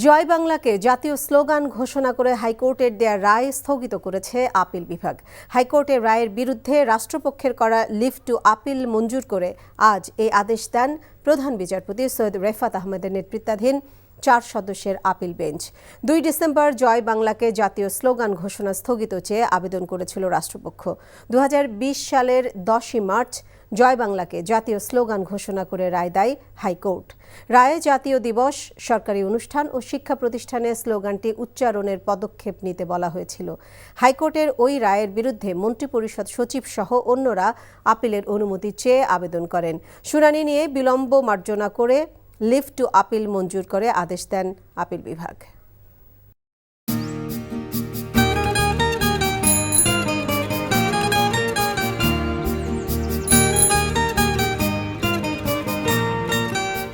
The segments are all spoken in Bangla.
জয় বাংলাকে জাতীয় স্লোগান ঘোষণা করে হাইকোর্টের দেয়া রায় স্থগিত করেছে আপিল বিভাগ। হাইকোর্টের রায়ের বিরুদ্ধে রাষ্ট্রপক্ষের করা লিভ টু আপিল মঞ্জুর করে আজ এই আদেশ দেন প্রধান বিচারপতি সৈয়দ রেফাত আহমেদের নেতৃত্বাধীন 4 সদস্যের আপিল বেঞ্চ। 2 ডিসেম্বর জয় বাংলাকে জাতীয় স্লোগান ঘোষণা স্থগিত চেয়ে আবেদন করেছিল রাষ্ট্রপক্ষ। 2020 সালের 10 মার্চ জয় বাংলাকে জাতীয় স্লোগান ঘোষণা করে রায় দেয় হাইকোর্ট। রায়ে জাতীয় দিবস, সরকারি অনুষ্ঠান ও শিক্ষা প্রতিষ্ঠানে স্লোগানটি উচ্চারণের পদক্ষেপ নিতে বলা হয়েছিল। হাইকোর্টের ওই রায়ের বিরুদ্ধে মন্ত্রিপরিষদ সচিব সহ অন্যরা আপিলের অনুমতি চেয়ে আবেদন করেন। শুনানি নিয়ে বিলম্ব মার্জনা করে লিভ টু আপিল মঞ্জুর করে আদেশ দেন আপিল বিভাগ।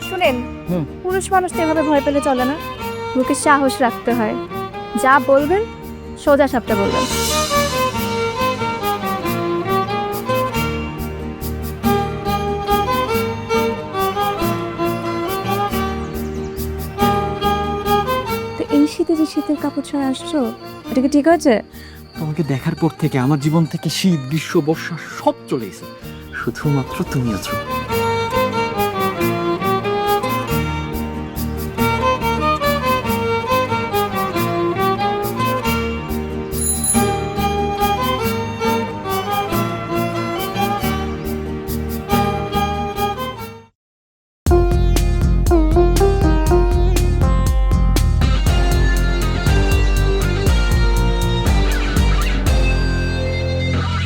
শুনেন, পুরুষ মানুষ তো এভাবে ভয় পেলে চলে না, মুখে সাহস রাখতে হয়। যা বলবেন সোজা সাপটা বলবেন। এই শীতে যে শীতের কাপড় ছাড়া আসছো, এটা কি ঠিক আছে? তোমাকে দেখার পর থেকে আমার জীবন থেকে শীত, গ্রীষ্ম, বর্ষা সব চলে গেছে, শুধুমাত্র তুমি আছো।